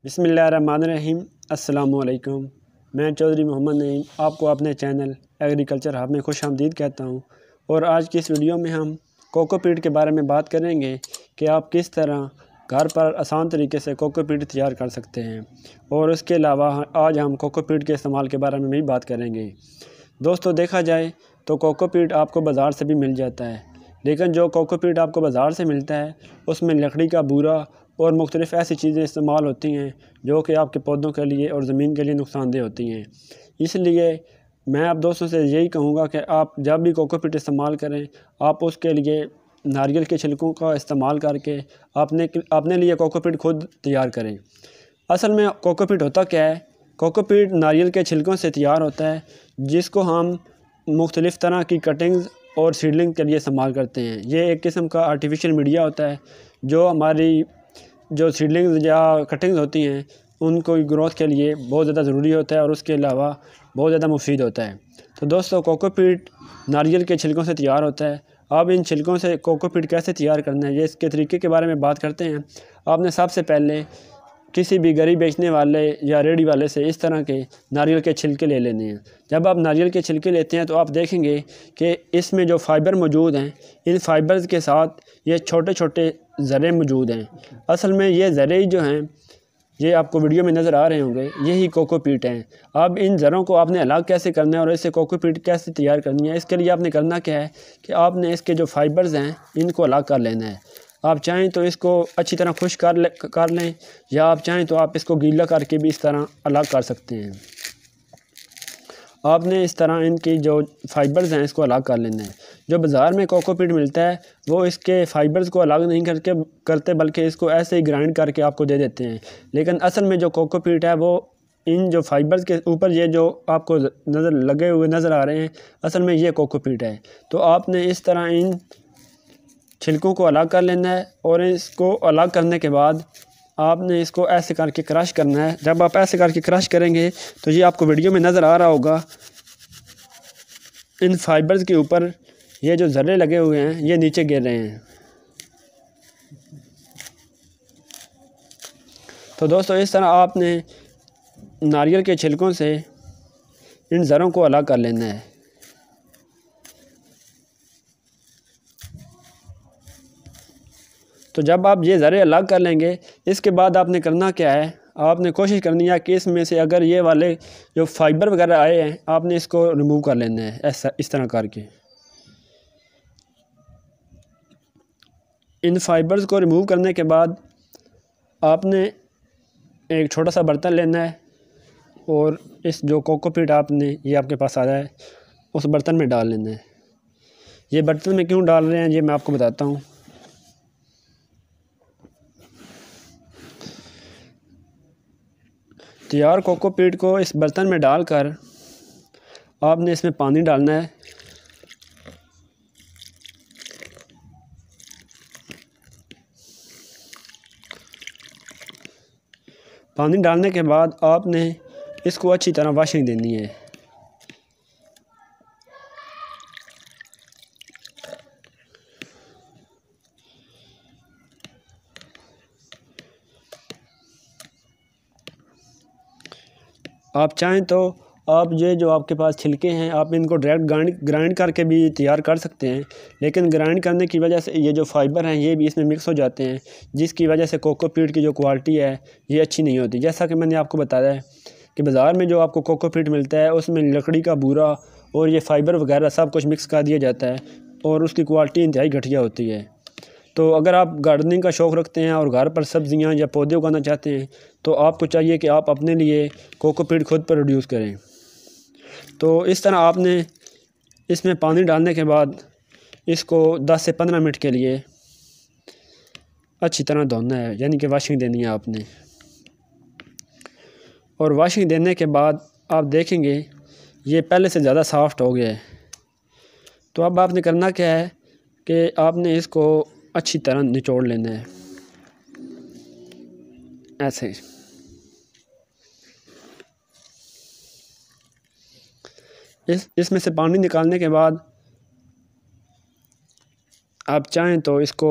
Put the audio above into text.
बिस्मिल्लाहिर्रहमानिर्रहीम। अस्सलामु अलैकुम। मैं चौधरी मोहम्मद नईम आपको अपने चैनल एग्रीकल्चर हब में खुश आमदीद कहता हूँ। और आज की इस वीडियो में हम कोकोपीट के बारे में बात करेंगे कि आप किस तरह घर पर आसान तरीके से कोकोपीट तैयार कर सकते हैं। और उसके अलावा आज हम कोकोपीट के इस्तेमाल के बारे में भी बात करेंगे। दोस्तों, देखा जाए तो कोकोपीट आपको बाज़ार से भी मिल जाता है, लेकिन जो कोकोपीट आपको बाज़ार से मिलता है उसमें लकड़ी का बूरा और मुख्तलिफ़ ऐसी चीज़ें इस्तेमाल होती हैं जो कि आपके पौधों के लिए और ज़मीन के लिए नुकसानदेह होती हैं। इसलिए मैं आप दोस्तों से यही कहूँगा कि आप जब भी कोकोपीट इस्तेमाल करें, आप उसके लिए नारियल के छिलकों का इस्तेमाल करके अपने लिए कोकोपीट खुद तैयार करें। असल में कोकोपीट होता क्या है? कोकोपीट नारियल के छिलकों से तैयार होता है, जिसको हम मुख्तलिफ़ तरह की कटिंग्स और सीडलिंग के लिए इस्तेमाल करते हैं। ये एक किस्म का आर्टिफिशियल मीडिया होता है जो हमारी जो सीडलिंग्स या कटिंग्स होती हैं उनको ग्रोथ के लिए बहुत ज़्यादा ज़रूरी होता है और उसके अलावा बहुत ज़्यादा मुफीद होता है। तो दोस्तों, कोकोपीट नारियल के छिलकों से तैयार होता है। अब इन छिलकों से कोकोपीट कैसे तैयार करना है, ये इसके तरीके के बारे में बात करते हैं। आपने सबसे पहले किसी भी गरी बेचने वाले या रेडी वाले से इस तरह के नारियल के छिलके ले लेने हैं। जब आप नारियल के छिलके लेते हैं तो आप देखेंगे कि इसमें जो फ़ाइबर मौजूद हैं, इन फ़ाइबर्स के साथ ये छोटे छोटे ज़रे मौजूद हैं। असल में ये ज़रे जो हैं, ये आपको वीडियो में नज़र आ रहे होंगे, यही कोकोपीट हैं। अब इन ज़रों को आपने अलग कैसे करना है और इससे कोकोपीट कैसे तैयार करनी है, इसके लिए आपने करना क्या है कि आपने इसके जो फ़ाइबर्स हैं इनको अलग कर लेना है। आप चाहें तो इसको अच्छी तरह खुश कर लें, या आप चाहें तो आप इसको गीला करके भी इस तरह अलग कर सकते हैं। आपने इस तरह इनकी जो फ़ाइबर्स हैं इसको अलग कर लेना है। जो बाज़ार में कोकोपीट मिलता है वो इसके फ़ाइबर्स को अलग नहीं करते बल्कि इसको ऐसे ही ग्राइंड करके आपको दे देते हैं। लेकिन असल में जो कोकोपीट है वो इन जो फ़ाइबर्स के ऊपर ये जो आपको लगे हुए नज़र आ रहे हैं, असल में ये कोकोपीट है। तो आपने इस तरह इन छिलकों को अलग कर लेना है और इसको अलग करने के बाद आपने इसको ऐसे करके क्रश करना है। जब आप ऐसे करके क्रश करेंगे तो ये आपको वीडियो में नज़र आ रहा होगा, इन फाइबर्स के ऊपर ये जो ज़र्रे लगे हुए हैं ये नीचे गिर रहे हैं। तो दोस्तों, इस तरह आपने नारियल के छिलकों से इन ज़रों को अलग कर लेना है। तो जब आप ये ज़रे अलग कर लेंगे, इसके बाद आपने करना क्या है, आपने कोशिश करनी है कि इसमें से अगर ये वाले जो फाइबर वगैरह आए हैं आपने इसको रिमूव कर लेना है। ऐसा इस तरह करके इन फाइबर्स को रिमूव करने के बाद आपने एक छोटा सा बर्तन लेना है और इस जो कोकोपीट आपने ये आपके पास आ रहा है उस बर्तन में डाल लेना है। ये बर्तन में क्यों डाल रहे हैं ये मैं आपको बताता हूँ। तैयार कोकोपीट को इस बर्तन में डालकर आपने इसमें पानी डालना है। पानी डालने के बाद आपने इसको अच्छी तरह वॉशिंग देनी है। आप चाहें तो आप ये जो आपके पास छिलके हैं आप इनको डायरेक्ट ग्राइंड करके भी तैयार कर सकते हैं, लेकिन ग्राइंड करने की वजह से ये जो फाइबर हैं ये भी इसमें मिक्स हो जाते हैं, जिसकी वजह से कोकोपीट की जो क्वालिटी है ये अच्छी नहीं होती। जैसा कि मैंने आपको बताया है कि बाज़ार में जो आपको कोकोपीट मिलता है उसमें लकड़ी का बूरा और ये फाइबर वगैरह सब कुछ मिक्स कर दिया जाता है और उसकी क्वालिटी इंतहाई घटिया होती है। तो अगर आप गार्डनिंग का शौक़ रखते हैं और घर पर सब्जियां या पौधे उगाना चाहते हैं तो आपको चाहिए कि आप अपने लिए कोकोपीट खुद प्रोड्यूस करें। तो इस तरह आपने इसमें पानी डालने के बाद इसको 10 से 15 मिनट के लिए अच्छी तरह धोना है, यानी कि वॉशिंग देनी है आपने। और वॉशिंग देने के बाद आप देखेंगे ये पहले से ज़्यादा सॉफ्ट हो गया है। तो अब आपने करना क्या है कि आपने इसको अच्छी तरह निचोड़ लेना है ऐसे। इसमें से पानी निकालने के बाद आप चाहें तो इसको